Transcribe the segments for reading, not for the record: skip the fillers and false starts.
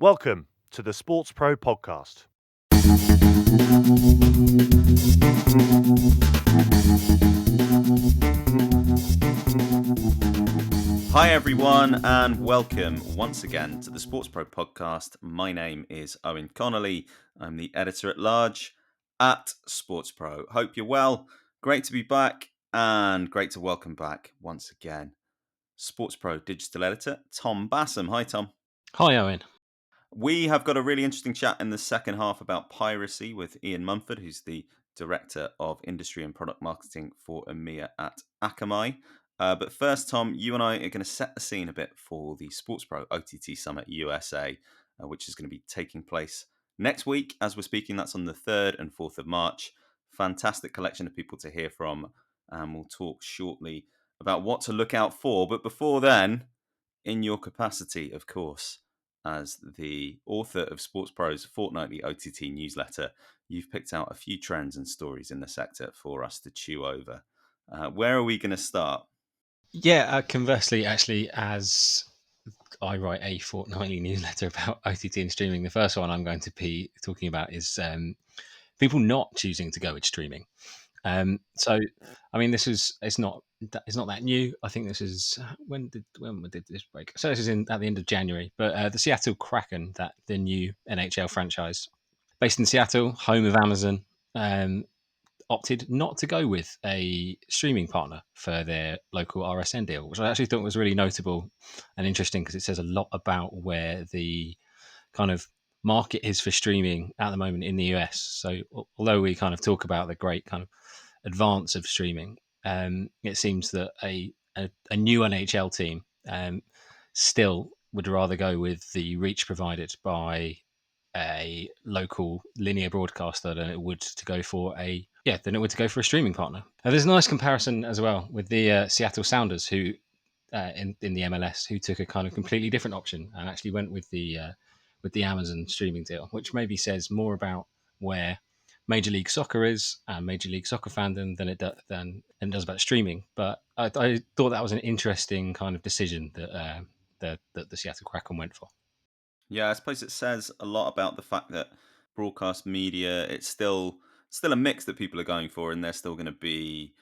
Welcome to the SportsPro Podcast. Hi everyone, and welcome once again to the SportsPro Podcast. My name is Eoin Connolly. I'm the editor-at-large at SportsPro. Hope you're well. Great to be back, and great to welcome back once again SportsPro digital editor Tom Bassam. Hi Tom. Hi Eoin. We have got a really interesting chat in the second half about piracy with Eoin Munford, who's the Director of Industry and Product Marketing for EMEA at Akamai. But first, Tom, you and I are going to set the scene a bit for the SportsPro OTT Summit USA, which is going to be taking place next week. As we're speaking, that's on the 3rd and 4th of March. Fantastic collection of people to hear from, and we'll talk shortly about what to look out for. But before then, in your capacity, of course, as the author of SportsPro's fortnightly OTT newsletter, you've picked out a few trends and stories in the sector for us to chew over. Where are we going to start? Yeah, conversely, actually, as I write a fortnightly newsletter about OTT and streaming, the first one I'm going to be talking about is people not choosing to go with streaming. So, I mean, it's not that new. I think this is when did this break? So this is at the end of January. But the Seattle Kraken, the new NHL franchise, based in Seattle, home of Amazon, opted not to go with a streaming partner for their local RSN deal, which I actually thought was really notable and interesting because it says a lot about where the kind of market is for streaming at the moment in the US. So although we kind of talk about the great kind of advance of streaming, it seems that a new NHL team still would rather go with the reach provided by a local linear broadcaster than it would to go for a streaming partner. There's a nice comparison as well with the Seattle Sounders, who in the MLS, who took a kind of completely different option and actually went with the Amazon streaming deal, which maybe says more about where Major League Soccer is and Major League Soccer fandom than it does about streaming. But I thought that was an interesting kind of decision that the Seattle Kraken went for. Yeah, I suppose it says a lot about the fact that broadcast media, it's still a mix that people are going for, and there's still going to be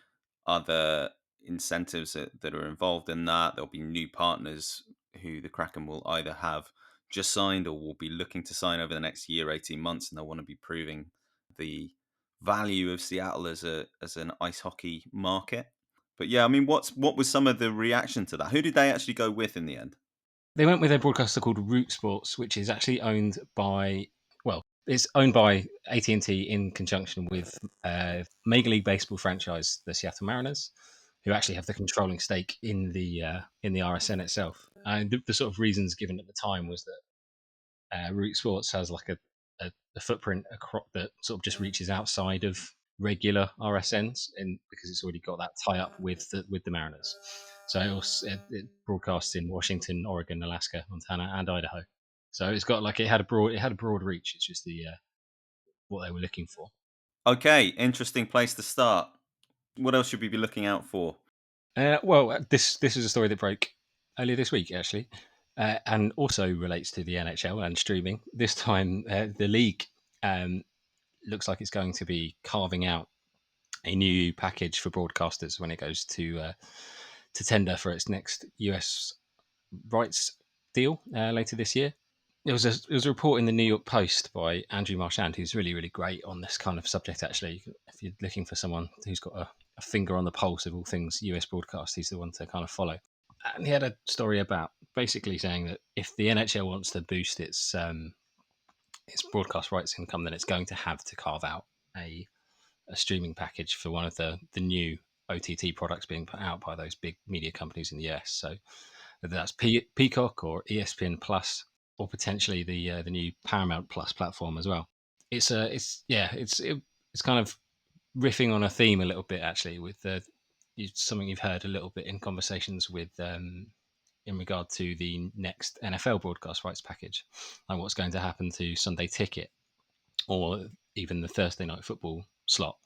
other incentives that are involved in that. There'll be new partners who the Kraken will either have just signed or will be looking to sign over the next year, 18 months, and they'll want to be proving the value of Seattle as an ice hockey market. But yeah, I mean, what was some of the reaction to that? Who did they actually go with in the end? They went with a broadcaster called Root Sports, which is actually owned by AT&T in conjunction with Major League Baseball franchise, the Seattle Mariners, who actually have the controlling stake in the RSN itself. And the sort of reasons given at the time was that Root Sports has like a footprint that sort of just reaches outside of regular RSNs, because it's already got that tie up with the Mariners. So it broadcasts in Washington, Oregon, Alaska, Montana, and Idaho. So it had a broad reach. It's just what they were looking for. Okay, interesting place to start. What else should we be looking out for? This is a story that broke earlier this week, actually, and also relates to the NHL and streaming. This time, the league looks like it's going to be carving out a new package for broadcasters when it goes to tender for its next US rights deal later this year. It was a report in the New York Post by Andrew Marchand, who's really, really great on this kind of subject, actually. If you're looking for someone who's got a finger on the pulse of all things US broadcast, he's the one to kind of follow. And he had a story about basically saying that if the NHL wants to boost its broadcast rights income, then it's going to have to carve out a streaming package for one of the new OTT products being put out by those big media companies in the US. So whether that's Peacock or ESPN Plus, or potentially the new Paramount Plus platform as well. It's kind of riffing on a theme a little bit, actually, with something you've heard a little bit in conversations with in regard to the next NFL broadcast rights package, and what's going to happen to Sunday Ticket or even the Thursday Night Football slot.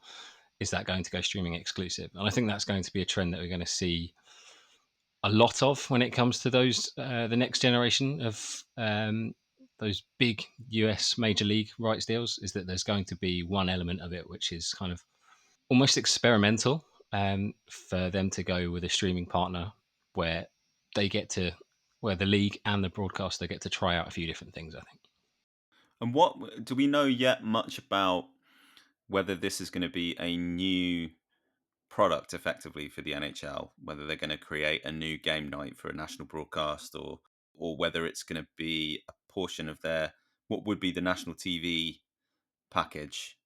Is that going to go streaming exclusive? And I think that's going to be a trend that we're going to see a lot of when it comes to those the next generation of those big US major league rights deals is that there's going to be one element of it which is kind of almost experimental, for them to go with a streaming partner where they get to where the league and the broadcaster get to try out a few different things, I think. And what do we know yet much about whether this is going to be a new product effectively for the NHL, whether they're going to create a new game night for a national broadcast, or whether it's going to be a portion of their what would be the national TV package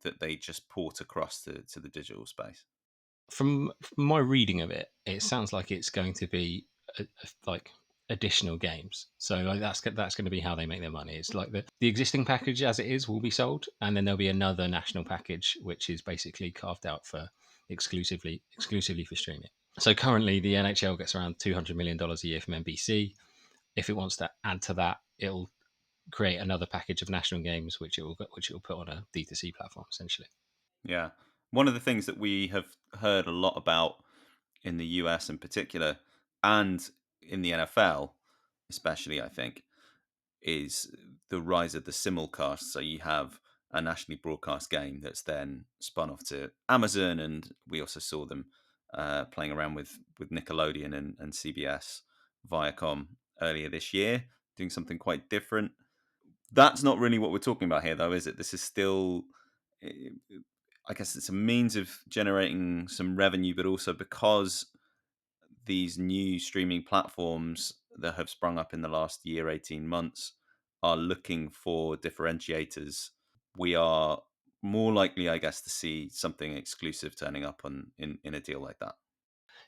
that they just port across to the digital space? From my reading of it, it sounds like it's going to be like additional games. So like that's going to be how they make their money. It's like the existing package as it is will be sold, and then there'll be another national package which is basically carved out for exclusively for streaming. So currently the NHL gets around $200 million a year from NBC. If it wants to add to that, it'll create another package of national games which it will put on a D2C platform essentially. Yeah. One of the things that we have heard a lot about in the US in particular, and in the NFL especially, I think, is the rise of the simulcast. So you have a nationally broadcast game that's then spun off to Amazon, and we also saw them playing around with Nickelodeon and CBS Viacom earlier this year, doing something quite different. That's not really what we're talking about here, though, is it? This is still, eh, I guess, it's a means of generating some revenue, but also because these new streaming platforms that have sprung up in the last year, 18 months, are looking for differentiators. We are more likely, I guess, to see something exclusive turning up in a deal like that.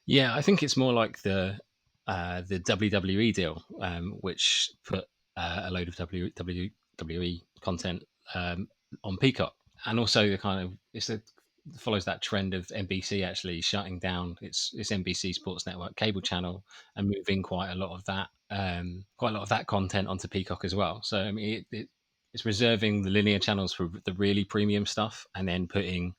Yeah, I think it's more like the WWE deal, which put a load of WWE content on Peacock, and also the kind of follows that trend of NBC actually shutting down its NBC Sports Network cable channel and moving quite a lot of that content onto Peacock as well. So I mean, it's reserving the linear channels for the really premium stuff, and then putting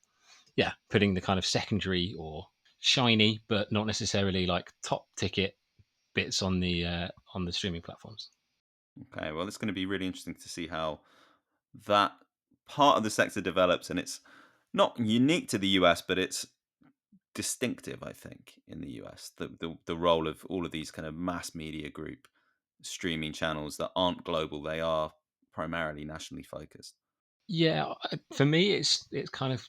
the kind of secondary or shiny but not necessarily like top ticket bits on the streaming platforms. Okay, well, it's going to be really interesting to see how that part of the sector develops. And it's not unique to the US, but it's distinctive, I think, in the US. The role of all of these kind of mass media group streaming channels that aren't global, they are primarily nationally focused. Yeah, for me, it's kind of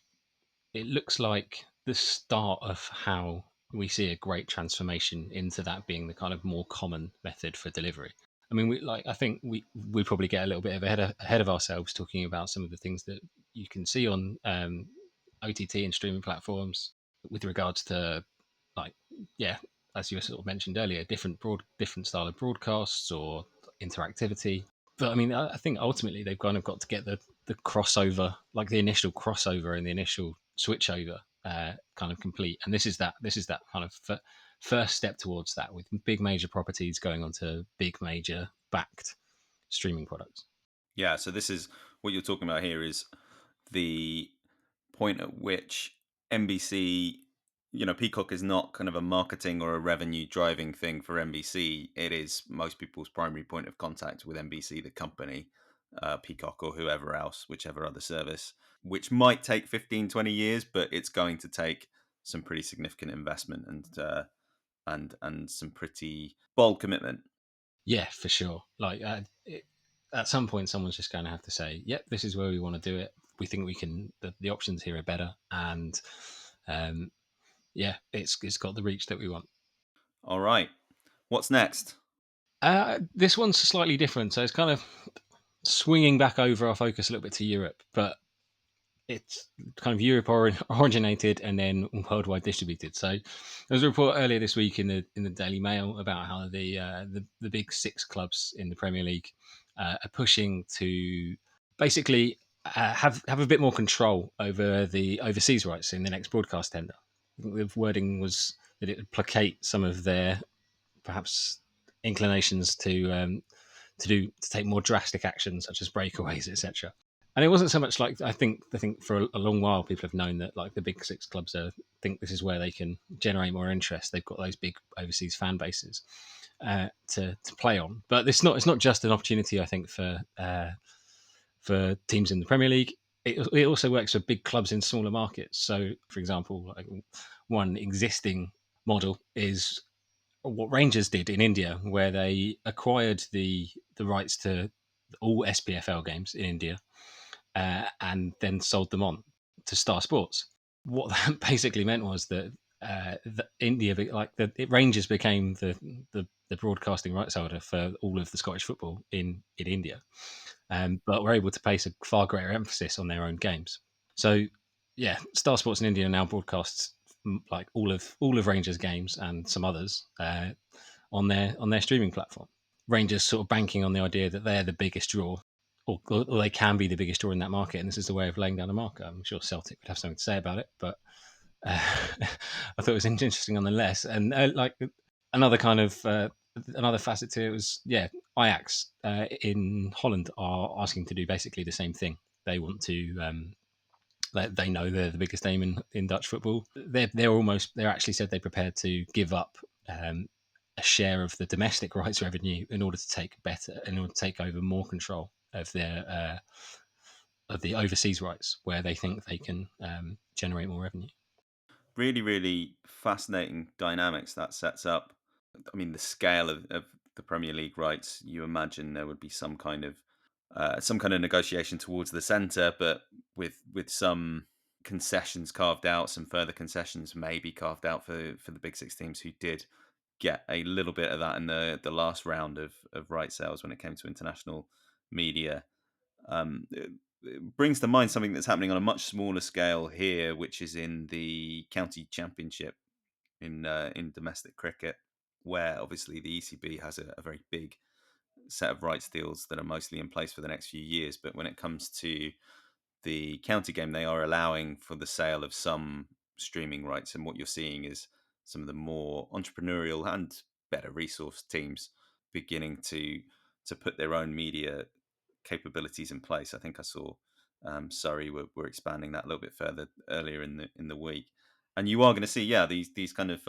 it looks like the start of how we see a great transformation into that being the kind of more common method for delivery. I mean, I think we probably get a little bit of ahead of ourselves talking about some of the things that you can see on OTT and streaming platforms with regards to like yeah, as you sort of mentioned earlier, different style of broadcasts or interactivity. But I mean, I think ultimately they've kind of got to get the crossover, like the initial crossover and the initial switchover, kind of complete. And this is that kind of first step towards that, with big major properties going on to big major backed streaming products. Yeah, so this is what you're talking about here is the point at which NBC, Peacock is not kind of a marketing or a revenue driving thing for NBC. It is most people's primary point of contact with NBC, the company, Peacock or whoever else, whichever other service, which might take 15, 20 years, but it's going to take some pretty significant investment and some pretty bold commitment. Yeah, for sure. At some point, someone's just going to have to say, "Yep, this is where we want to do it. We think we can. The options here are better." And um, yeah, it's got the reach that we want. All right. What's next? This one's slightly different, so it's kind of swinging back over our focus a little bit to Europe, but it's kind of Europe originated and then worldwide distributed. So there was a report earlier this week in the Daily Mail about how the big six clubs in the Premier League are pushing to basically have a bit more control over the overseas rights in the next broadcast tender. I think the wording was that it would placate some of their perhaps inclinations to take more drastic action such as breakaways, etc. And it wasn't so much like I think for a long while people have known that like the big six clubs think this is where they can generate more interest. They've got those big overseas fan bases, to play on. But it's not just an opportunity, I think, for teams in the Premier League. It also works for big clubs in smaller markets. So, for example, like one existing model is what Rangers did in India, where they acquired the rights to all SPFL games in India and then sold them on to Star Sports. What that basically meant was that India, Rangers became the broadcasting rights holder for all of the Scottish football in India, but were able to place a far greater emphasis on their own games. So, yeah, Star Sports in India now broadcasts like all of Rangers games and some others on their streaming platform. Rangers sort of banking on the idea that they're the biggest draw, or they can be the biggest draw in that market, and this is the way of laying down a marker. I'm sure Celtic would have something to say about it, but I thought it was interesting nonetheless. And like another kind of another facet to it was, Ajax in Holland are asking to do basically the same thing. They want to. They know they're the biggest name in Dutch football. They're actually said they're prepared to give up a share of the domestic rights revenue in order to take over more control of their of the overseas rights, where they think they can generate more revenue. Really, really fascinating dynamics that sets up. I mean, the scale of the Premier League rights, you imagine there would be some kind of negotiation towards the centre, but with some concessions carved out, some further concessions maybe carved out for the big six teams who did get a little bit of that in the last round of right sales when it came to international media. It brings to mind something that's happening on a much smaller scale here, which is in the county championship in domestic cricket, where obviously the ECB has a very big set of rights deals that are mostly in place for the next few years. But when it comes to the county game, they are allowing for the sale of some streaming rights, and what you're seeing is some of the more entrepreneurial and better resourced teams beginning to put their own media capabilities in place. I think I saw Surrey were expanding that a little bit further earlier in the week, and you are going to see these kind of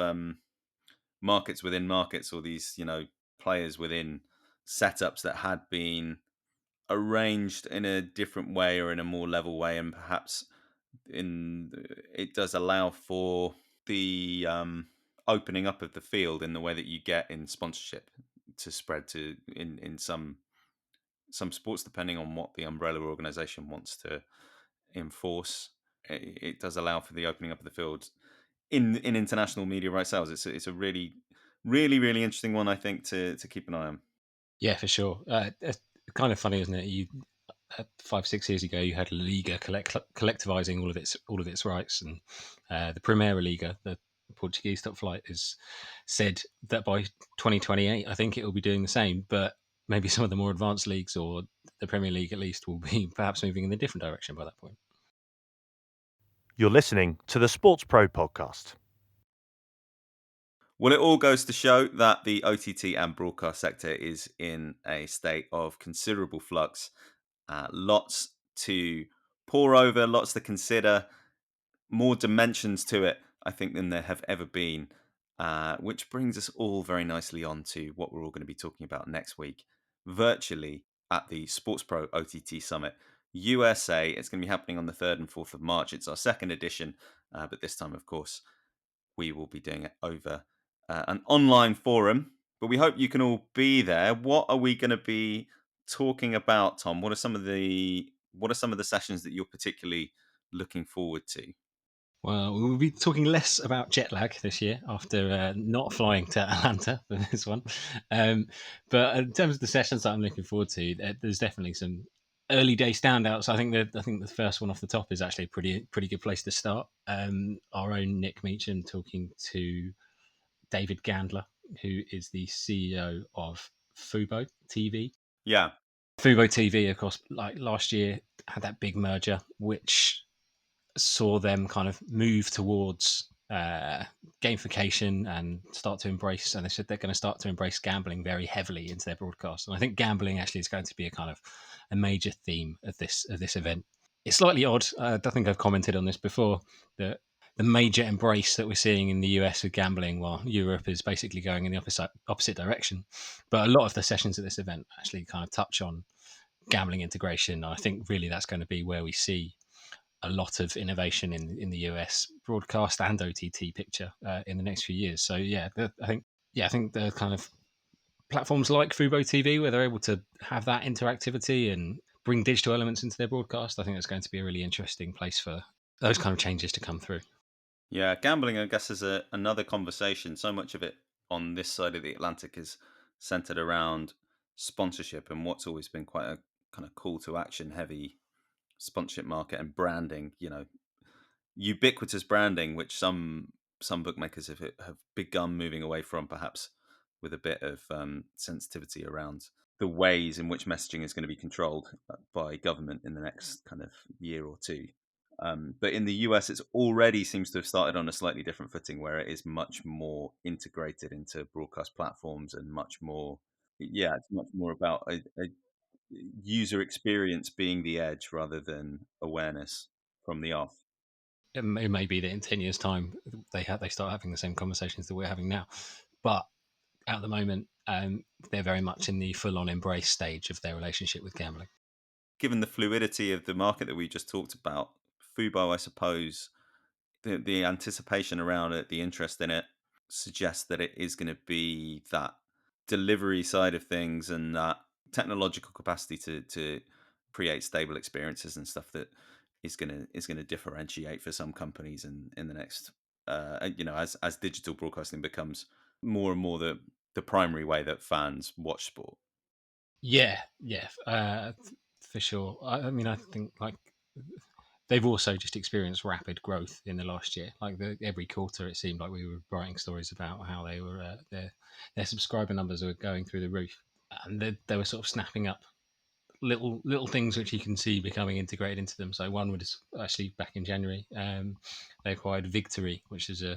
markets within markets, or these players within setups that had been arranged in a different way or in a more level way, and perhaps it does allow for the opening up of the field in the way that you get in sponsorship to spread to in some sports, depending on what the umbrella organization wants to enforce. It does allow for the opening up of the field in international media rights sales. It's a really, really, really interesting one, I think, to keep an eye on. Yeah, for sure. It's kind of funny, isn't it? 5-6 years ago, you had Liga collectivizing all of its rights, and the Primeira Liga, the Portuguese top flight, has said that by 2028, I think it will be doing the same. But maybe some of the more advanced leagues, or the Premier League at least, will be perhaps moving in a different direction by that point. You're listening to the SportsPro Podcast. Well, it all goes to show that the OTT and broadcast sector is in a state of considerable flux. Lots to pore over, lots to consider, more dimensions to it, I think, than there have ever been. Which brings us all very nicely on to what we're all going to be talking about next week, virtually at the SportsPro OTT Summit USA. It's going to be happening on the 3rd and 4th of March. It's our second edition, but this time, of course, we will be doing it over an online forum. But we hope you can all be there. What are we going to be talking about, Tom? What are some of the sessions that you're particularly looking forward to? Well, we'll be talking less about jet lag this year after not flying to Atlanta for this one. But in terms of the sessions that I'm looking forward to, there's definitely some early day standouts. I think the first one off the top is actually a pretty good place to start. Our own Nick Meacham talking to David Gandler, who is the CEO of Fubo TV. Yeah. Fubo TV, of course, like last year, had that big merger, which saw them kind of move towards gamification and start to embrace, and they said they're going to start to embrace gambling very heavily into their broadcast. And I think gambling actually is going to be a kind of a major theme of this event. It's slightly odd. I think I've commented on this before, that the major embrace that we're seeing in the US with gambling, while Europe is basically going in the opposite direction. But a lot of the sessions at this event actually kind of touch on gambling integration. I think really that's going to be where we see a lot of innovation in the US broadcast and OTT picture in the next few years. So I think the kind of platforms like Fubo TV, where they're able to have that interactivity and bring digital elements into their broadcast, I think that's going to be a really interesting place for those kind of changes to come through. Yeah, gambling, I guess, is another conversation. So much of it on this side of the Atlantic is centered around sponsorship and what's always been quite a kind of call to action heavy sponsorship market and branding. Ubiquitous branding, which some bookmakers have begun moving away from, perhaps with a bit of sensitivity around the ways in which messaging is going to be controlled by government in the next kind of year or two. But in the US, it's already seems to have started on a slightly different footing, where it is much more integrated into broadcast platforms and much more, yeah, it's much more about a user experience being the edge rather than awareness from the off. It may be that in 10 years' time they start having the same conversations that we're having now, but at the moment they're very much in the full-on embrace stage of their relationship with gambling. Given the fluidity of the market that we just talked about, Fubo, I suppose, the anticipation around it, the interest in it, suggests that it is going to be that delivery side of things and that technological capacity to create stable experiences and stuff that is going to differentiate for some companies in the next as digital broadcasting becomes more and more the primary way that fans watch sport. Yeah, for sure. I mean, I think like they've also just experienced rapid growth in the last year. Like every quarter, it seemed like we were writing stories about how they were their subscriber numbers were going through the roof, and they were sort of snapping up little things which you can see becoming integrated into them. So one was actually back in January, they acquired Victory, which is a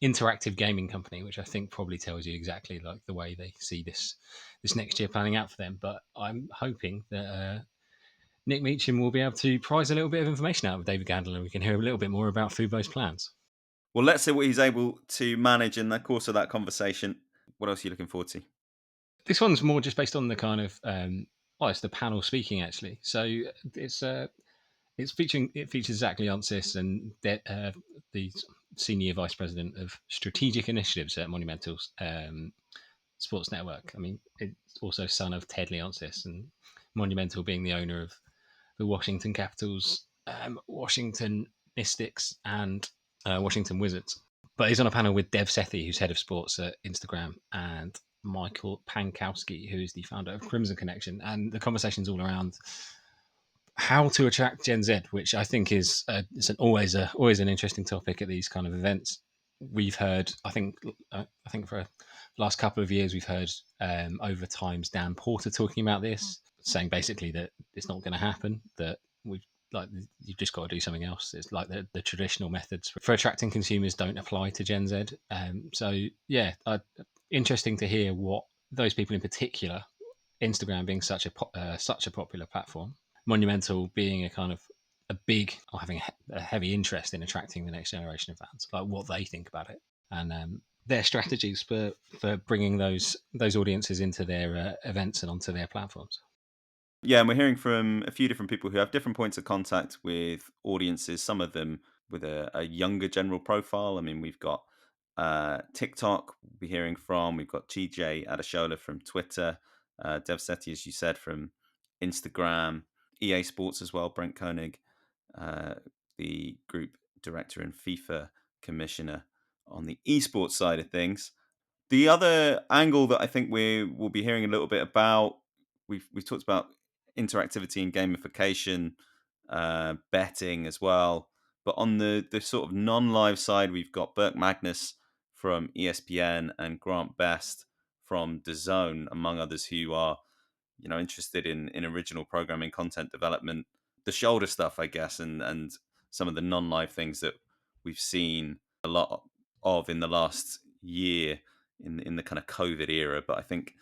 interactive gaming company, which I think probably tells you exactly like the way they see this next year planning out for them. But I'm hoping that Nick Meacham will be able to prize a little bit of information out of David Gandler, and we can hear a little bit more about Fubo's plans. Well, let's see what he's able to manage in the course of that conversation. What else are you looking forward to? This one's more just based on the kind of it's the panel speaking actually. So it features Zach Leonsis and the senior vice president of strategic initiatives at Monumental Sports Network. I mean, it's also son of Ted Leonsis, and Monumental being the owner of the Washington Capitals, Washington Mystics, and Washington Wizards. But he's on a panel with Dev Sethi, who's head of sports at Instagram, and Michael Pankowski, who is the founder of Crimson Connection. And the conversation's all around how to attract Gen Z, which I think is always an interesting topic at these kind of events. We've heard, I think for the last couple of years, we've heard over times Dan Porter talking about this, saying basically that it's not going to happen. That we've like you've just got to do something else. It's like the traditional methods for attracting consumers don't apply to Gen Z. So yeah, interesting to hear what those people in particular, Instagram being such a popular platform, Monumental being a kind of a big or having a heavy interest in attracting the next generation of fans, like what they think about it and their strategies for bringing those audiences into their events and onto their platforms. Yeah, and we're hearing from a few different people who have different points of contact with audiences, some of them with a younger general profile. I mean, we've got TikTok, we'll be hearing from, we've got TJ Adeshola from Twitter, Dev Sethi, as you said, from Instagram, EA Sports as well, Brent Koenig, uh, the group director and FIFA commissioner on the esports side of things. The other angle that I think we will be hearing a little bit about, we've talked about interactivity and gamification, betting as well. But on the sort of non-live side, we've got Burke Magnus from ESPN and Grant Best from DAZN, among others, who are interested in original programming, content development, the shoulder stuff, I guess, and some of the non-live things that we've seen a lot of in the last year in the kind of COVID era. But I think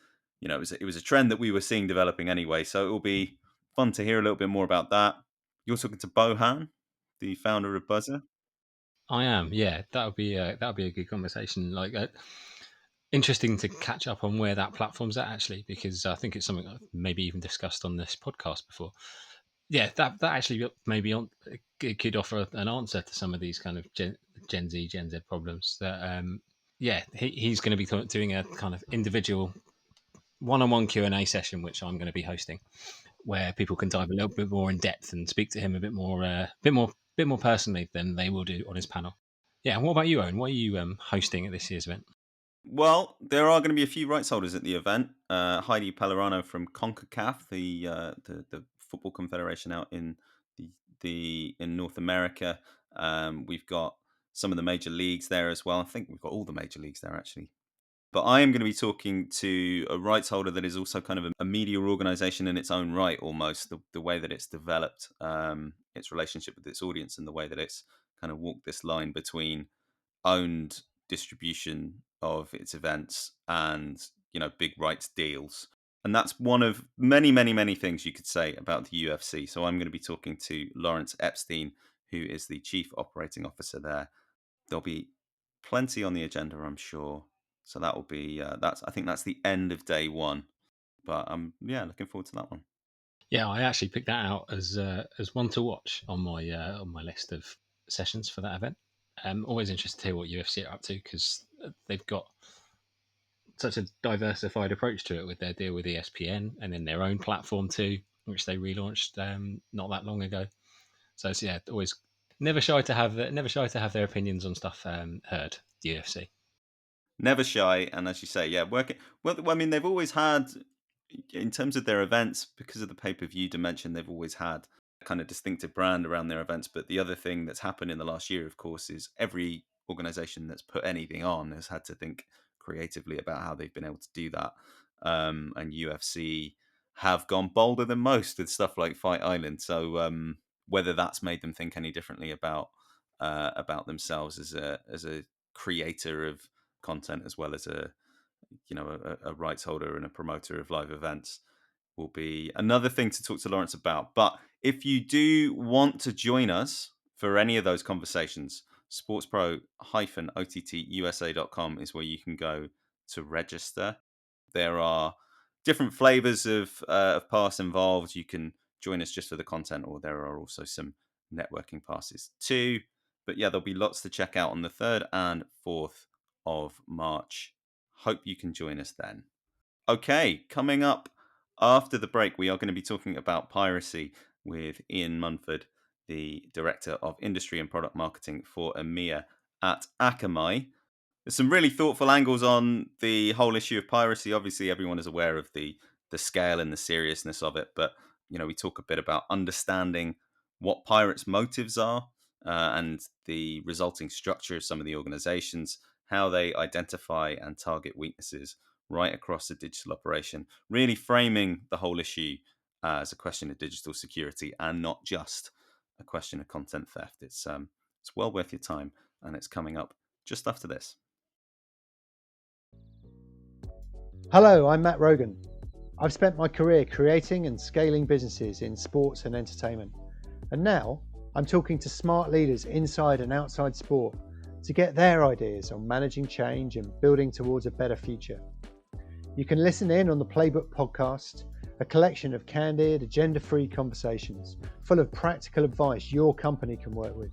it was a trend that we were seeing developing anyway. So it will be fun to hear a little bit more about that. You're talking to Bohan, the founder of Buzzer. I am. Yeah, that would be a good conversation. Interesting to catch up on where that platform's at actually, because I think it's something I've maybe even discussed on this podcast before. Yeah, that actually maybe it could offer an answer to some of these kind of Gen Z, Gen Z problems. He's going to be doing a kind of individual one-on-one Q&A session, which I'm going to be hosting, where people can dive a little bit more in depth and speak to him a bit more personally than they will do on his panel. Yeah, and what about you, Owen? What are you hosting at this year's event? Well, there are going to be a few rights holders at the event. Heidi Pellerano from CONCACAF, the football confederation out in the in North America. We've got some of the major leagues there as well. I think we've got all the major leagues there actually. But I am going to be talking to a rights holder that is also kind of a media organization in its own right, almost the way that it's developed its relationship with its audience and the way that it's kind of walked this line between owned distribution of its events and big rights deals. And that's one of many, many, many things you could say about the UFC. So I'm going to be talking to Lawrence Epstein, who is the chief operating officer there. There'll be plenty on the agenda, I'm sure. So that will be I think that's the end of day one. But I'm looking forward to that one. Yeah, I actually picked that out as one to watch on my list of sessions for that event. I'm always interested to hear what UFC are up to, because they've got such a diversified approach to it with their deal with ESPN and then their own platform too, which they relaunched not that long ago. So it's, always never shy to have their opinions on stuff heard. The UFC. Never shy, and as you say, working well. I mean, they've always had, in terms of their events, because of the pay-per-view dimension, they've always had a kind of distinctive brand around their events. But the other thing that's happened in the last year, of course, is every organization that's put anything on has had to think creatively about how they've been able to do that. And UFC have gone bolder than most with stuff like Fight Island. So whether that's made them think any differently about themselves as a creator of content, as well as a rights holder and a promoter of live events, will be another thing to talk to Lawrence about. But if you do want to join us for any of those conversations, SportsPro-OTT USA.com is where you can go to register. There are different flavors of pass involved. You can join us just for the content, or there are also some networking passes too. But yeah, there'll be lots to check out on the 3rd and 4th of March. Hope you can join us then. Okay, coming up after the break, we are going to be talking about piracy with Eoin Munford, the Director of Industry and Product Marketing for EMEA at Akamai. There's some really thoughtful angles on the whole issue of piracy. Obviously, everyone is aware of the scale and the seriousness of it, but we talk a bit about understanding what pirates' motives are and the resulting structure of some of the organizations, how they identify and target weaknesses right across the digital operation, really framing the whole issue as a question of digital security and not just a question of content theft. It's well worth your time, and it's coming up just after this. Hello, I'm Matt Rogan. I've spent my career creating and scaling businesses in sports and entertainment. And now I'm talking to smart leaders inside and outside sport to get their ideas on managing change and building towards a better future. You can listen in on the Playbook podcast, a collection of candid, agenda-free conversations full of practical advice your company can work with.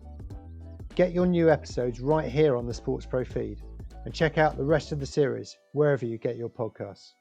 Get your new episodes right here on the SportsPro feed, and check out the rest of the series wherever you get your podcasts.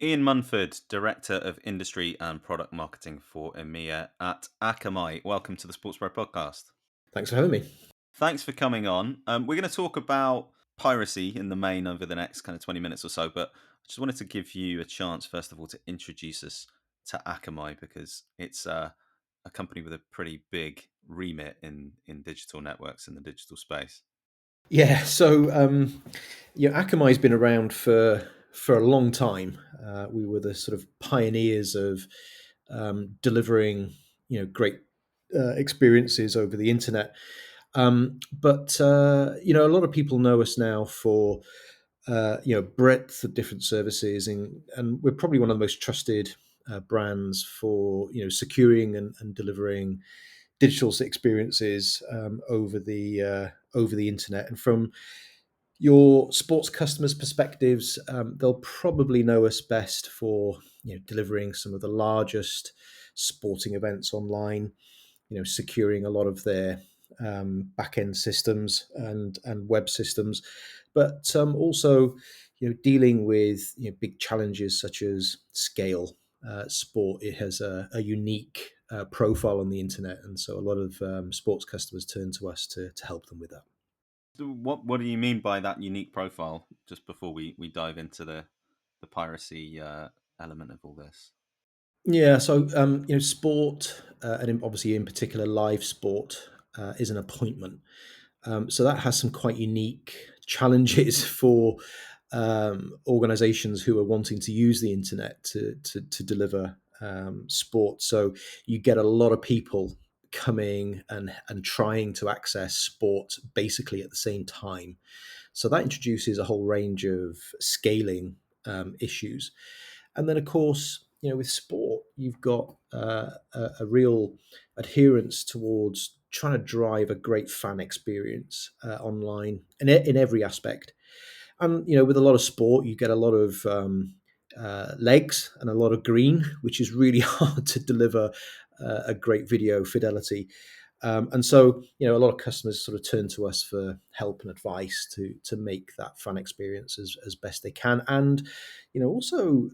Eoin Munford, Director of Industry and Product Marketing for EMEA at Akamai. Welcome to the SportsPro Podcast. Thanks for having me. Thanks for coming on. We're going to talk about piracy in the main over the next kind of 20 minutes or so, but I just wanted to give you a chance, first of all, to introduce us to Akamai, because it's a company with a pretty big remit in digital networks in the digital space. Yeah, so Akamai's been around for a long time. We were the sort of pioneers of delivering great experiences over the internet. But a lot of people know us now for breadth of different services, and we're probably one of the most trusted brands for securing and delivering digital experiences over the internet. And from your sports customers' perspectives, they'll probably know us best for delivering some of the largest sporting events online, securing a lot of their back end systems and web systems, but also dealing with big challenges such as scale. Sport, it has a unique profile on the internet, and so a lot of sports customers turn to us to help them with that. So what do you mean by that unique profile? Just before we dive into the piracy element of all this. Yeah, so sport, obviously in particular live sport, is an appointment. So that has some quite unique challenges for organizations who are wanting to use the internet to deliver sport. So you get a lot of people coming and trying to access sport basically at the same time. So that introduces a whole range of scaling issues. And then, of course, with sport, you've got a real adherence towards trying to drive a great fan experience online and in every aspect. And with a lot of sport, you get a lot of legs and a lot of green, which is really hard to deliver a great video fidelity. And so, a lot of customers sort of turn to us for help and advice to make that fan experience as best they can, and also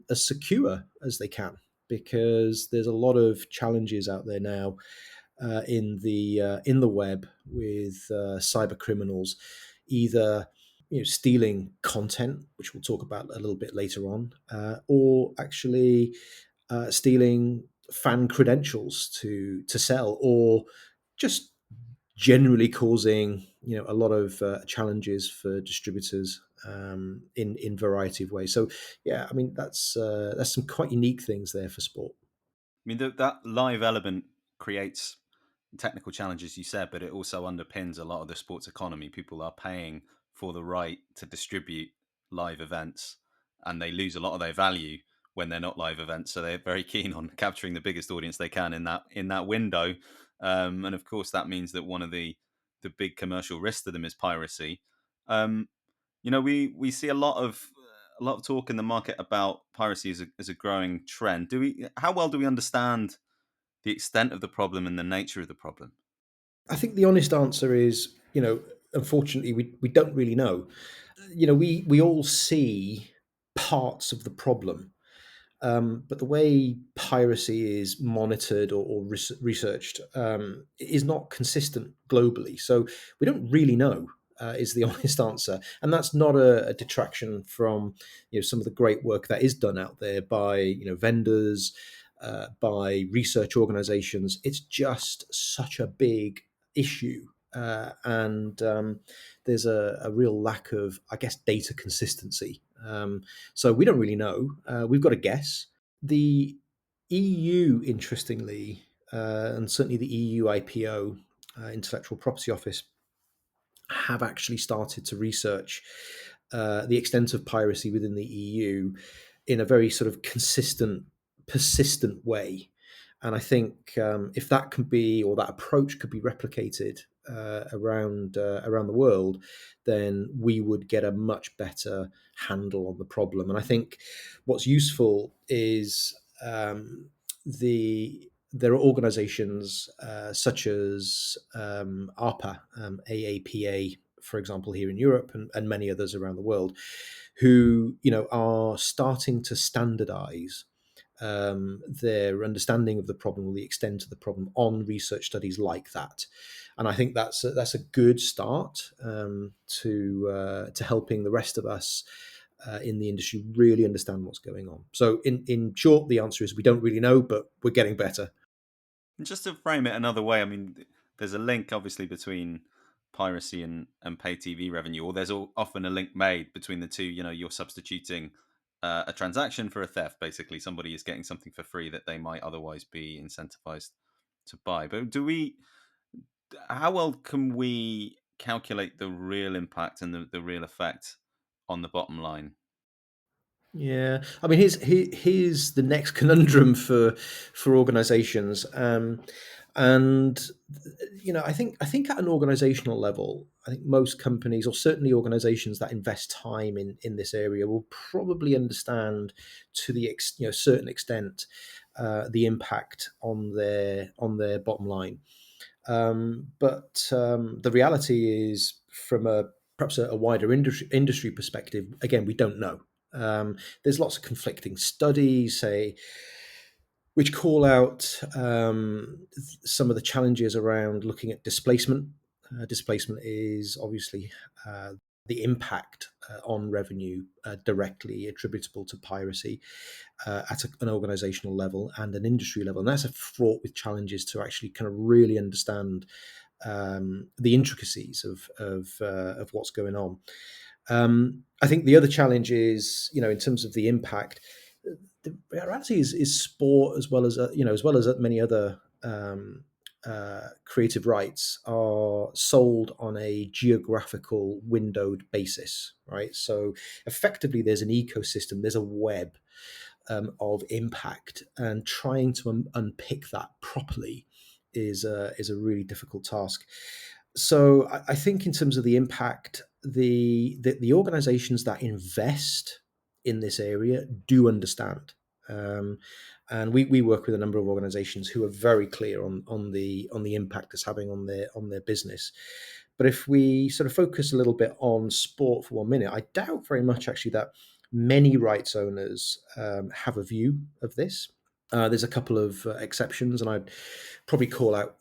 as secure as they can, because there's a lot of challenges out there now in the web with cyber criminals, either stealing content, which we'll talk about a little bit later on, or actually stealing fan credentials to sell, or just generally causing a lot of challenges for distributors in variety of ways. So yeah, I mean that's some quite unique things there for sport. I mean, that live element creates technical challenges, you said, but it also underpins a lot of the sports economy. People are paying for the right to distribute live events, and they lose a lot of their value when they're not live events. So they're very keen on capturing the biggest audience they can in that window. And of course, that means that one of the big commercial risks to them is piracy. Um, we see a lot of talk in the market about piracy as a growing trend. How well do we understand the extent of the problem and the nature of the problem? I think the honest answer is, unfortunately, we don't really know. We all see parts of the problem, but the way piracy is monitored or researched is not consistent globally. So we don't really know. Is the honest answer, and that's not a detraction from some of the great work that is done out there by vendors, by research organizations. It's just such a big issue, and there's a real lack of, I guess, data consistency. So we don't really know. We've got to guess. The EU, interestingly, and certainly the EU IPO, Intellectual Property Office, have actually started to research the extent of piracy within the EU in a very sort of consistent, persistent way. And I think if that can be, or that approach could be replicated around the world, then we would get a much better handle on the problem. And I think what's useful is there are organizations such as ARPA, AAPA, for example, here in Europe, and many others around the world, who are starting to standardize their understanding of the problem or the extent of the problem on research studies like that. And I think that's a good start to helping the rest of us in the industry really understand what's going on. So in short, the answer is we don't really know, but we're getting better. And just to frame it another way, I mean, there's a link obviously between piracy and pay TV revenue, or there's often a link made between the two. You're substituting a transaction for a theft. Basically, somebody is getting something for free that they might otherwise be incentivized to buy. But how well can we calculate the real impact and the real effect on the bottom line? Yeah, I mean, here's the next conundrum for organizations, and I think at an organizational level, I think most companies, or certainly organizations that invest time in this area, will probably understand to the certain extent the impact on their bottom line. But the reality is, from perhaps a wider industry perspective, again, we don't know. There's lots of conflicting studies, say, which call out some of the challenges around looking at displacement. Displacement is obviously uh, the impact on revenue directly attributable to piracy at an organizational level and an industry level. And that's fraught with challenges to actually kind of really understand the intricacies of what's going on. I think the other challenge is, in terms of the impact, the reality is sport, as well as many other creative rights, are sold on a geographical windowed basis, right? So effectively, there's an ecosystem, there's a web of impact, and trying to unpick that properly is a really difficult task. So I think, in terms of the impact, the organizations that invest in this area do understand. And we work with a number of organizations who are very clear on the impact it's having on their business. But if we sort of focus a little bit on sport for 1 minute, I doubt very much actually that many rights owners have a view of this. There's a couple of exceptions, and I'd probably call out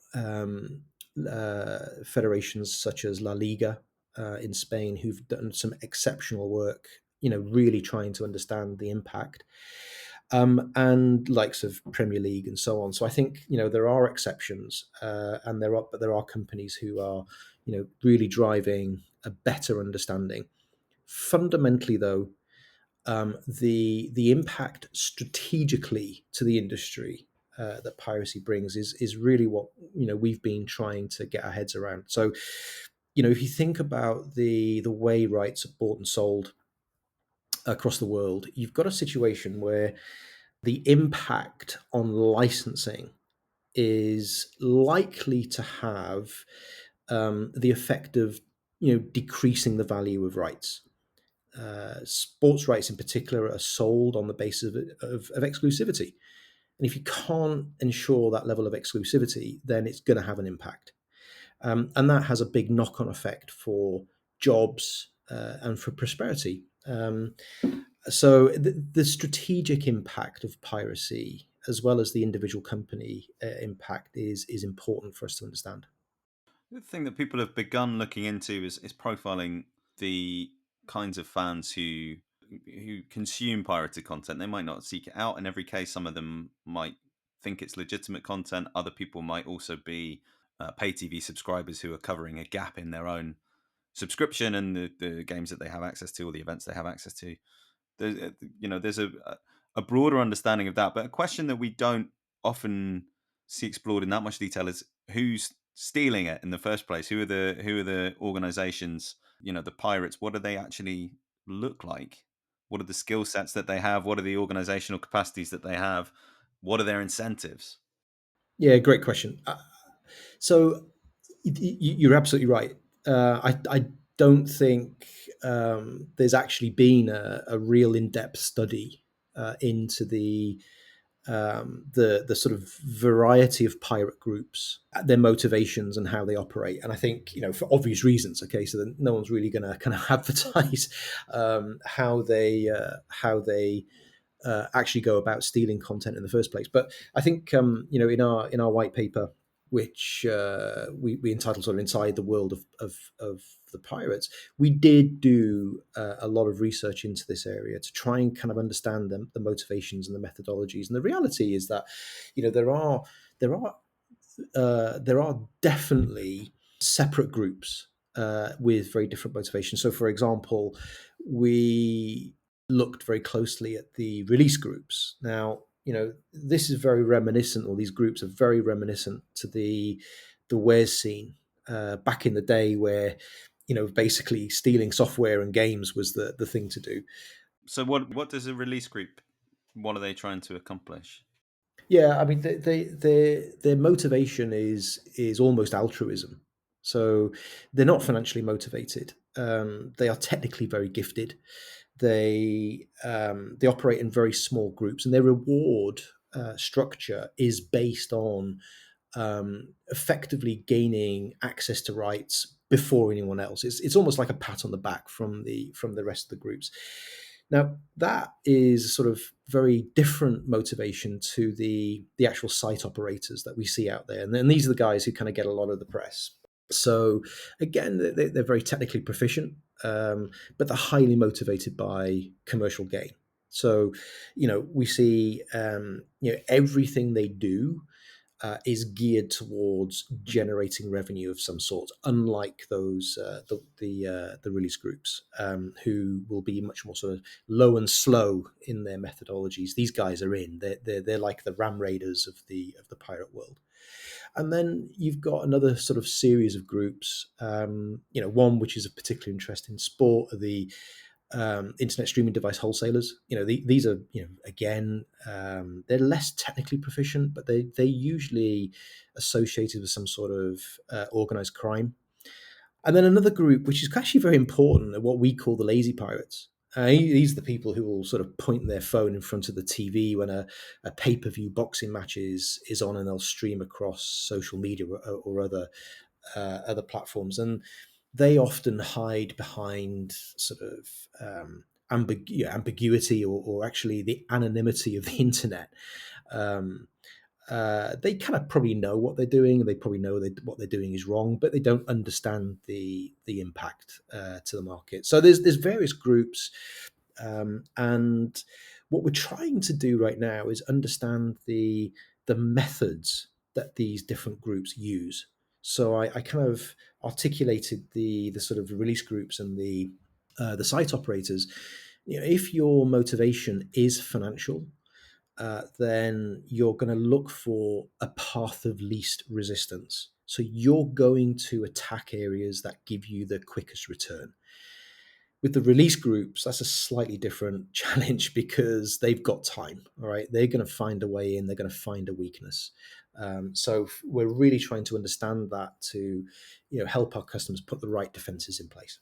federations such as La Liga in Spain, who've done some exceptional work, really trying to understand the impact, and likes of Premier League and so on. So I think there are exceptions, and there are companies who are really driving a better understanding. Fundamentally, though, the impact strategically to the industry that piracy brings is really what we've been trying to get our heads around. So, if you think about the way rights are bought and sold across the world, you've got a situation where the impact on licensing is likely to have the effect of decreasing the value of rights. Sports rights in particular are sold on the basis of exclusivity. And if you can't ensure that level of exclusivity, then it's going to have an impact. And that has a big knock-on effect for jobs and for prosperity. So the strategic impact of piracy, as well as the individual company impact, is important for us to understand. The thing that people have begun looking into is profiling the kinds of fans who consume pirated content. They might not seek it out in every case. Some of them might think it's legitimate content. Other people might also be pay TV subscribers who are covering a gap in their own subscription and the games that they have access to, or the events they have access to. There's a broader understanding of that. But a question that we don't often see explored in that much detail is who's stealing it in the first place. Who are the organizations? The pirates. What do they actually look like? What are the skill sets that they have? What are the organizational capacities that they have? What are their incentives? Yeah, great question. So you're absolutely right. I don't think there's actually been a real in-depth study into the sort of variety of pirate groups, their motivations, and how they operate. And I think for obvious reasons, okay, so that no one's really going to kind of advertise how they actually go about stealing content in the first place. But I think in our white paper, which we entitled sort of Inside the World of the Pirates, we did do a lot of research into this area to try and kind of understand the motivations and the methodologies. And the reality is that there are definitely separate groups with very different motivations. So, for example, we looked very closely at the release groups. Now, this is very reminiscent, or these groups are very reminiscent to the wares scene back in the day, where basically stealing software and games was the thing to do. So what does a release group? What are they trying to accomplish? Yeah, I mean, their motivation is almost altruism. So they're not financially motivated. They are technically very gifted. They operate in very small groups, and their reward structure is based on effectively gaining access to rights before anyone else. It's almost like a pat on the back from the rest of the groups. Now that is sort of very different motivation to the actual site operators that we see out there, and then these are the guys who kind of get a lot of the press. So again, they're very technically proficient, but they're highly motivated by commercial gain. So, we see, everything they do is geared towards generating revenue of some sort, unlike those the release groups who will be much more sort of low and slow in their methodologies. These guys are in; they're like the ram raiders of the pirate world. And then you've got another sort of series of groups. One which is of particular interest in sport are the internet streaming device wholesalers. These are, again, they're less technically proficient, but they're usually associated with some sort of organized crime. And then another group, which is actually very important, are what we call the lazy pirates. These are the people who will sort of point their phone in front of the TV when a pay-per-view boxing match is on, and they'll stream across social media or other platforms. And they often hide behind sort of ambiguity or actually the anonymity of the internet. They kind of probably know what they're doing, and they probably know what they're doing is wrong, but they don't understand the impact to the market. So there's various groups, and what we're trying to do right now is understand the methods that these different groups use. So I kind of articulated the sort of release groups and the site operators. If your motivation is financial, then you're going to look for a path of least resistance. So you're going to attack areas that give you the quickest return. With the release groups, that's a slightly different challenge because they've got time. All right, they're going to find a way in. They're going to find a weakness. So we're really trying to understand that to, help our customers put the right defenses in place.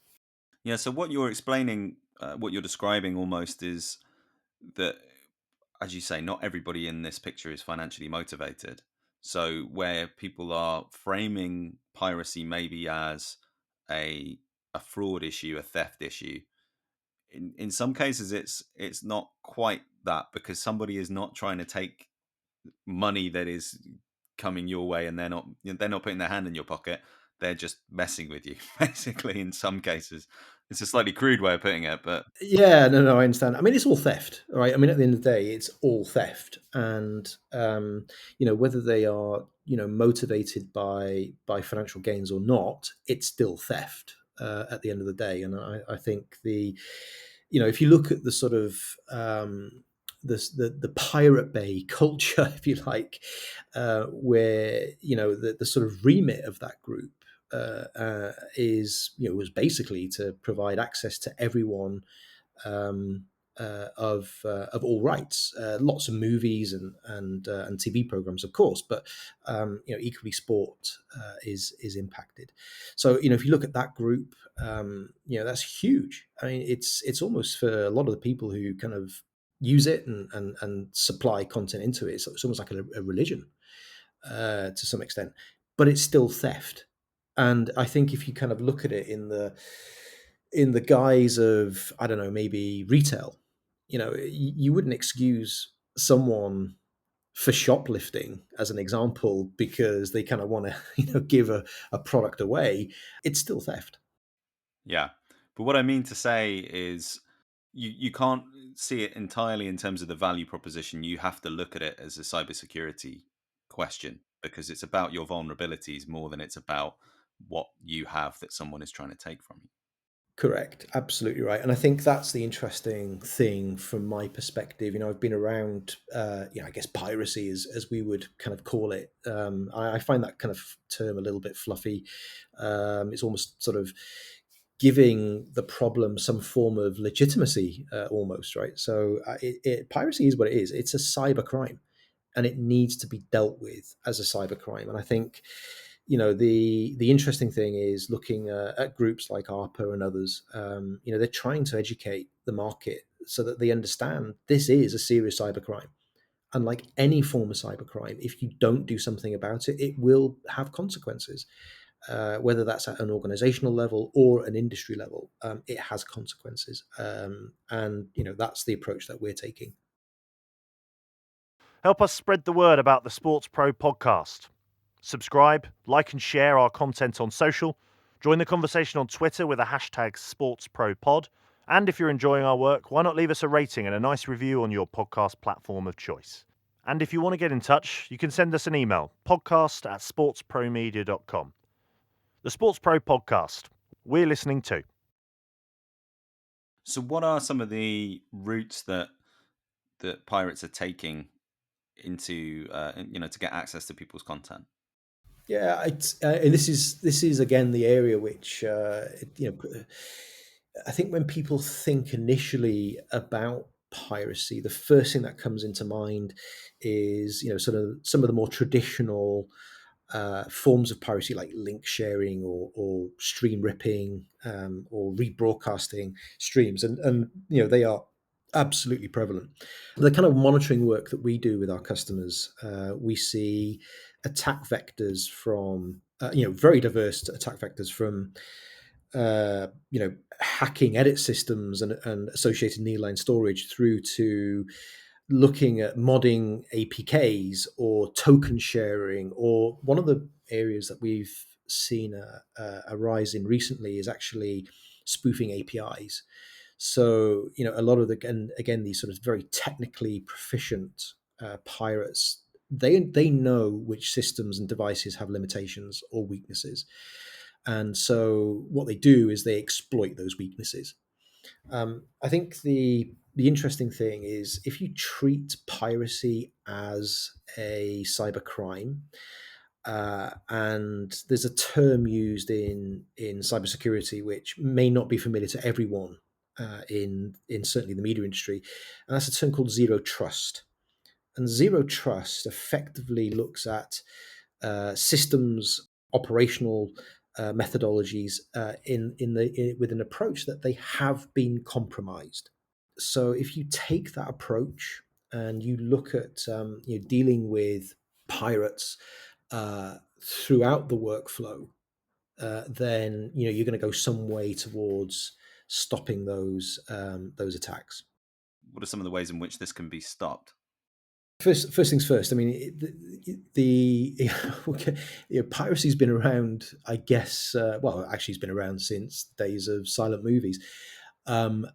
Yeah. So what you're explaining, what you're describing almost is that, as you say, not everybody in this picture is financially motivated. So where people are framing piracy maybe as a fraud issue, a theft issue, in some cases it's not quite that, because somebody is not trying to take money that is coming your way, and they're not putting their hand in your pocket. They're just messing with you, basically. In some cases, it's a slightly crude way of putting it, but Yeah, no, I understand. I mean, it's all theft, all right? I mean, at the end of the day, it's all theft, and whether they are motivated by financial gains or not, it's still theft at the end of the day. And I think if you look at the sort of the Pirate Bay culture, if you like, where the sort of remit of that group was basically to provide access to everyone of all rights. Lots of movies and TV programs, of course, but equally sport is impacted. So if you look at that group, that's huge. I mean, it's almost, for a lot of the people who kind of use it and supply content into it, it's almost like a religion to some extent, but it's still theft. And I think if you kind of look at it in the guise of, I don't know, maybe retail, you wouldn't excuse someone for shoplifting as an example because they kind of want to give a product away. It's still theft. yeah. But what I mean to say is, you can't see it entirely in terms of the value proposition. You have to look at it as a cybersecurity question, because it's about your vulnerabilities more than it's about what you have that someone is trying to take from you. Correct. Absolutely right. And I think that's the interesting thing from my perspective. I've been around, I guess piracy as we would kind of call it. I find that kind of term a little bit fluffy. It's almost sort of giving the problem some form of legitimacy, almost, right? So piracy is what it is. It's a cyber crime, and it needs to be dealt with as a cyber crime. And I think, the interesting thing is looking at groups like ARPA and others. They're trying to educate the market so that they understand this is a serious cyber crime. Unlike any form of cybercrime, if you don't do something about it, it will have consequences. Whether that's at an organizational level or an industry level, it has consequences. And that's the approach that we're taking. Help us spread the word about the SportsPro Podcast. Subscribe, like and share our content on social. Join the conversation on Twitter with the hashtag SportsProPod. And if you're enjoying our work, why not leave us a rating and a nice review on your podcast platform of choice? And if you want to get in touch, you can send us an email, podcast@sportspromedia.com. The SportsPro Podcast. We're listening too. So, what are some of the routes that pirates are taking into to get access to people's content? Yeah, and this is again the area which I think when people think initially about piracy, the first thing that comes into mind is sort of some of the more traditional forms of piracy, like link sharing or stream ripping, or rebroadcasting streams, and they are absolutely prevalent. The kind of monitoring work that we do with our customers, we see attack vectors from very diverse attack vectors from hacking edit systems and associated nearline storage through to looking at modding APKs or token sharing. Or one of the areas that we've seen a rise in recently is actually spoofing APIs. So a lot of again these sort of very technically proficient pirates, they know which systems and devices have limitations or weaknesses, and so what they do is they exploit those weaknesses. I think the interesting thing is if you treat piracy as a cyber crime, and there's a term used in cybersecurity which may not be familiar to everyone in certainly the media industry, and that's a term called zero trust. And zero trust effectively looks at systems, operational methodologies with an approach that they have been compromised. So if you take that approach and you look at dealing with pirates throughout the workflow, then you're going to go some way towards stopping those attacks. What are some of the ways in which this can be stopped? First things first. I mean, the piracy's been around, I guess. Well, actually, it's been around since days of silent movies, and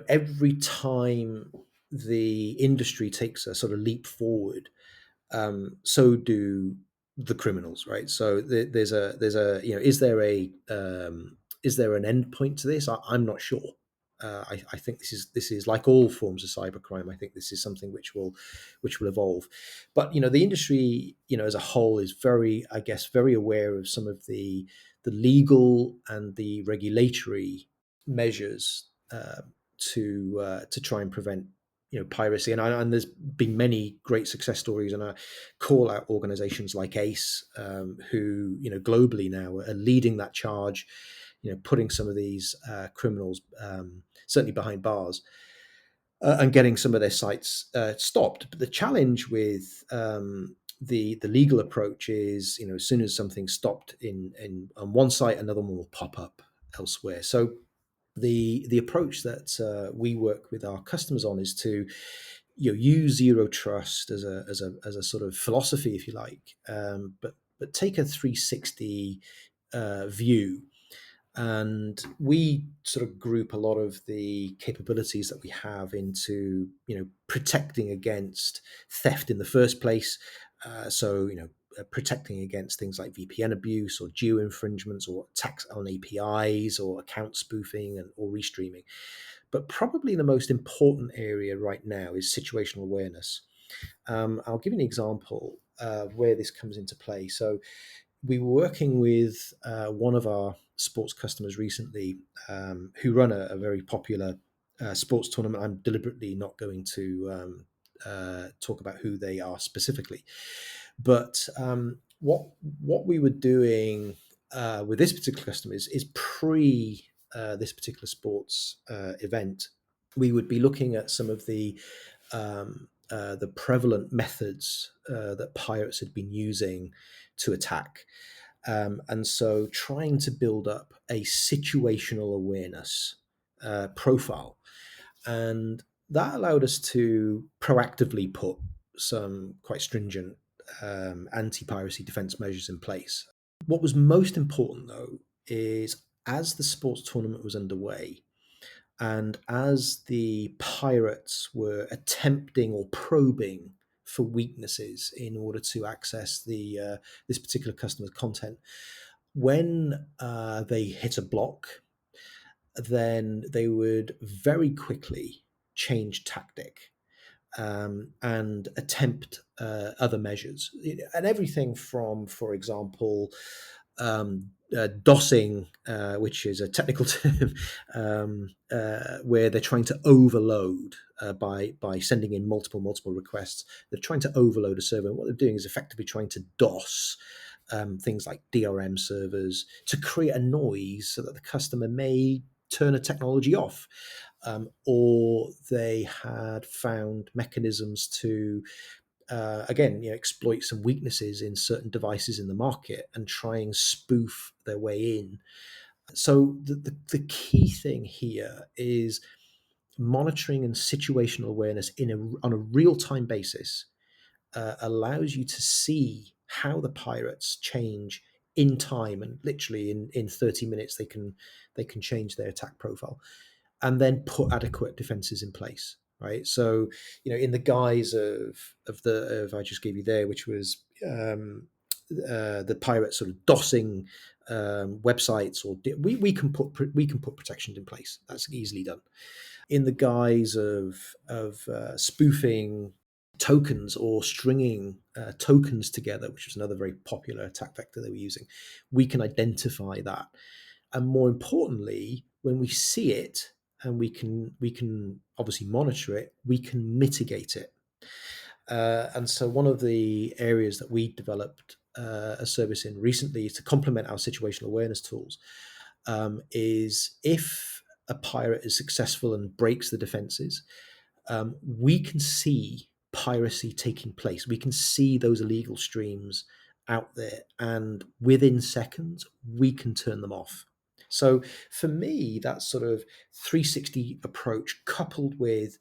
every time the industry takes a sort of leap forward, so do the criminals, right? So there's a is there an end point to this? I'm not sure. I think this is like all forms of cybercrime. I think this is something which will evolve. But the industry as a whole is very aware of some of the legal and the regulatory measures to try and prevent piracy, and there's been many great success stories, and I call out organizations like ACE, who globally now are leading that charge, putting some of these criminals certainly behind bars, and getting some of their sites stopped. But the challenge with the legal approach is, as soon as something's stopped on one site, another one will pop up elsewhere. So the approach that we work with our customers on is to use zero trust as a sort of philosophy, if you like, but take a 360 view. And we sort of group a lot of the capabilities that we have into protecting against theft in the first place. So protecting against things like VPN abuse or geo infringements or attacks on APIs or account spoofing or restreaming. But probably the most important area right now is situational awareness. I'll give you an example where this comes into play. So we were working with one of our sports customers recently, who run a very popular sports tournament. I'm deliberately not going to talk about who they are specifically, but what we were doing with this particular customer is pre this particular sports event. We would be looking at some of the prevalent methods that pirates had been using to attack. And so trying to build up a situational awareness profile. And that allowed us to proactively put some quite stringent anti-piracy defense measures in place. What was most important, though, is as the sports tournament was underway, and as the pirates were attempting or probing for weaknesses in order to access this particular customer's content, when they hit a block, then they would very quickly change tactic and attempt other measures. And everything from, for example, DOSing, which is a technical term, where they're trying to overload by sending in multiple requests. They're trying to overload a server. And what they're doing is effectively trying to DOS things like DRM servers to create a noise so that the customer may turn a technology off. Or they had found mechanisms to again, exploit some weaknesses in certain devices in the market and try and spoof their way in. So the key thing here is monitoring and situational awareness on a real-time basis allows you to see how the pirates change in time, and literally in 30 minutes they can change their attack profile, and then put adequate defenses in place. Right, so in the guise of I just gave you there, which was the pirates sort of DOSing websites, or we can put protections in place. That's easily done. In the guise of spoofing tokens or stringing tokens together, which was another very popular attack vector they were using, we can identify that, and more importantly, when we see it, and we can obviously monitor it, we can mitigate it. And so one of the areas that we developed a service in recently to complement our situational awareness tools is if a pirate is successful and breaks the defenses, we can see piracy taking place. We can see those illegal streams out there, and within seconds, we can turn them off. So for me, that sort of 360 approach coupled with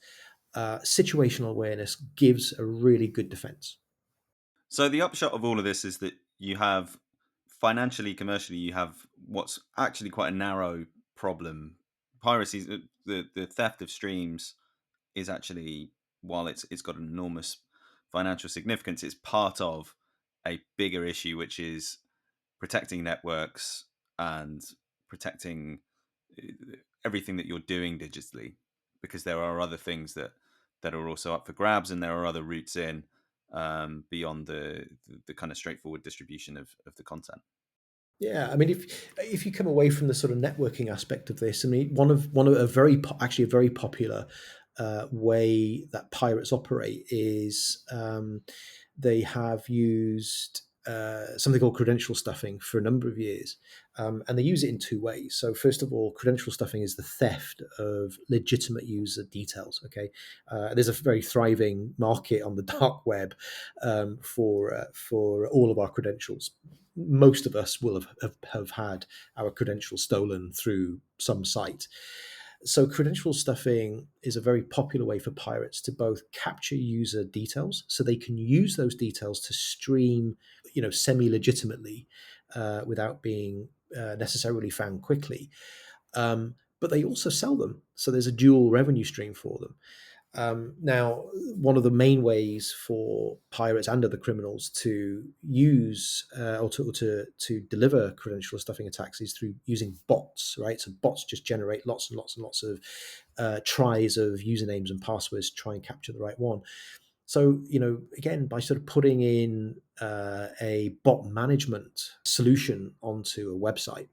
situational awareness gives a really good defense. So the upshot of all of this is that you have financially, commercially, you have what's actually quite a narrow problem. Piracy, the theft of streams, is actually, while it's got an enormous financial significance, it's part of a bigger issue, which is protecting networks and protecting everything that you're doing digitally, because there are other things that are also up for grabs, and there are other routes in beyond the kind of straightforward distribution of the content. Yeah, I mean, if you come away from the sort of networking aspect of this, I mean, one of a very popular way that pirates operate is they have used something called credential stuffing for a number of years, and they use it in two ways. So first of all, credential stuffing is the theft of legitimate user details. Okay, there's a very thriving market on the dark web for all of our credentials. Most of us will have had our credentials stolen through some site. So credential stuffing is a very popular way for pirates to both capture user details, so they can use those details to stream, semi-legitimately without being necessarily found quickly. But they also sell them, so there's a dual revenue stream for them. Now, one of the main ways for pirates and other criminals to use or to deliver credential stuffing attacks is through using bots, right? So bots just generate lots of tries of usernames and passwords to try and capture the right one. So, again, by sort of putting in a bot management solution onto a website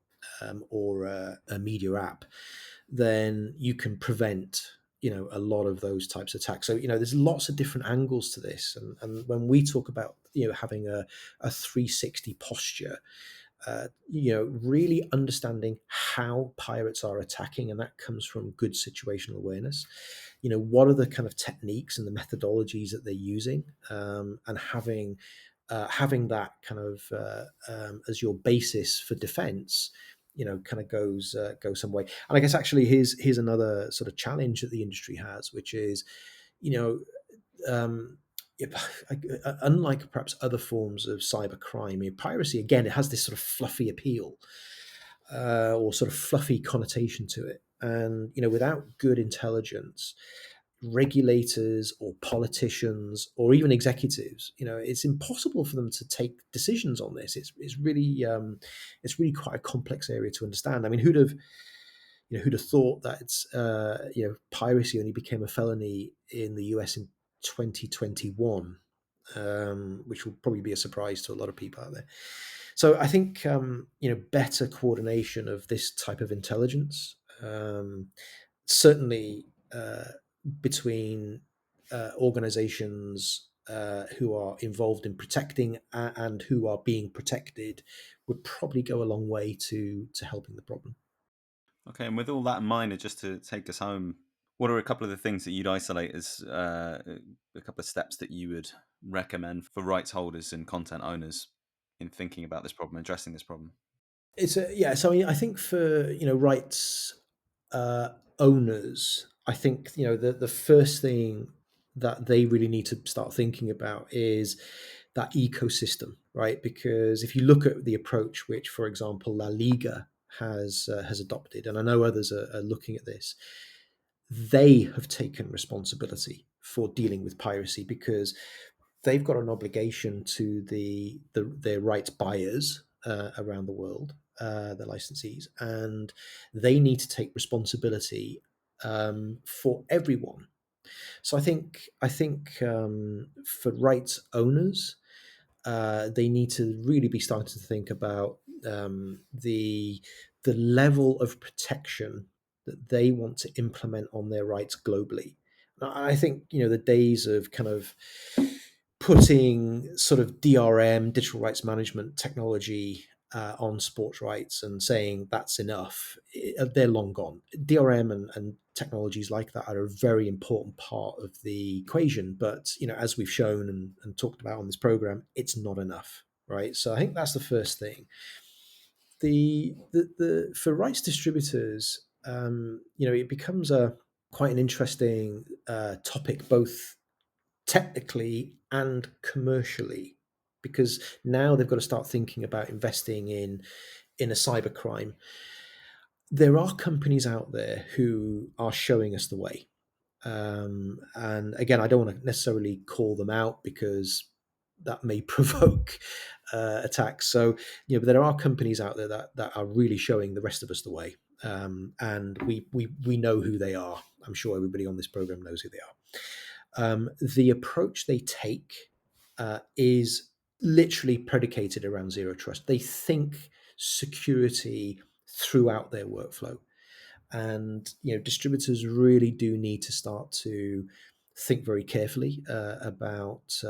or a media app, then you can prevent, a lot of those types of attacks. So, there's lots of different angles to this. And when we talk about, having a 360 posture, really understanding how pirates are attacking, and that comes from good situational awareness. What are the kind of techniques and the methodologies that they're using, and having that kind of as your basis for defense, kind of goes some way. And I guess actually here's another sort of challenge that the industry has, which is, you know, um, unlike perhaps other forms of cybercrime, piracy, again, it has this sort of fluffy appeal, or sort of fluffy connotation to it. And, without good intelligence, regulators or politicians or even executives, it's impossible for them to take decisions on this. It's really quite a complex area to understand. I mean, who'd have thought that piracy only became a felony in the US in 2021, which will probably be a surprise to a lot of people out there. So I think better coordination of this type of intelligence, certainly between organizations who are involved in protecting and who are being protected, would probably go a long way to helping the problem. Okay, and with all that in mind, and just to take us home, what are a couple of the things that you'd isolate as a couple of steps that you would recommend for rights holders and content owners in thinking about this problem, addressing this problem? So I mean, I think for rights owners, I think the first thing that they really need to start thinking about is that ecosystem, right? Because if you look at the approach which, for example, La Liga has adopted, and I know others are looking at this, they have taken responsibility for dealing with piracy because they've got an obligation to their rights buyers around the world, the licensees, and they need to take responsibility for everyone. So I think for rights owners, they need to really be starting to think about the level of protection that they want to implement on their rights globally. I think the days of kind of putting sort of DRM, digital rights management technology, on sports rights and saying that's enough, they're long gone. DRM and technologies like that are a very important part of the equation, but as we've shown and talked about on this program, it's not enough, right? So I think that's the first thing. The for rights distributors, it becomes a quite an interesting topic, both technically and commercially, because now they've got to start thinking about investing in a cybercrime. There are companies out there who are showing us the way, and again, I don't want to necessarily call them out because that may provoke attacks. So, but there are companies out there that are really showing the rest of us the way, and we know who they are. I'm sure everybody on this program knows who they are. The approach they take is literally predicated around zero trust. They think security throughout their workflow, and distributors really do need to start to think very carefully about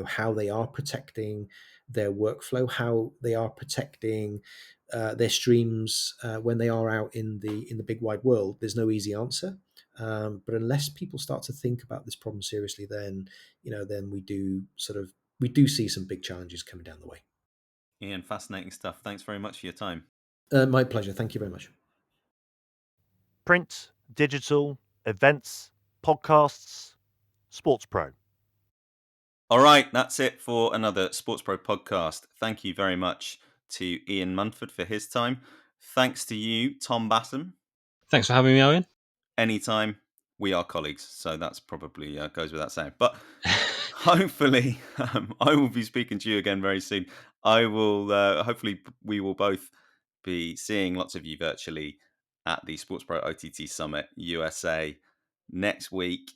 how they are protecting their workflow, how they are protecting their streams when they are out in the big wide world. There's no easy answer, but unless people start to think about this problem seriously, then we do see some big challenges coming down the way. Eoin, fascinating stuff. Thanks very much for your time. My pleasure. Thank you very much. Print, digital, events, podcasts, SportsPro. All right, that's it for another SportsPro podcast. Thank you very much to Eoin Munford for his time. Thanks to you, Tom Bassam. Thanks for having me, Owen. Anytime. We are colleagues, so that's probably goes without saying. But hopefully, I will be speaking to you again very soon. I will. Hopefully, we will both be seeing lots of you virtually at the SportsPro OTT Summit USA next week.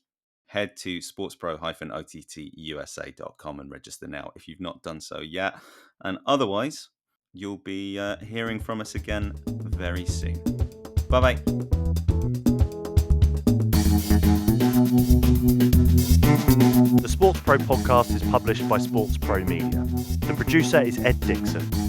head to SportsPro-OTT USA.com and register now if you've not done so yet. And otherwise, you'll be hearing from us again very soon. Bye-bye. The SportsPro podcast is published by SportsPro Media. The producer is Ed Dixon.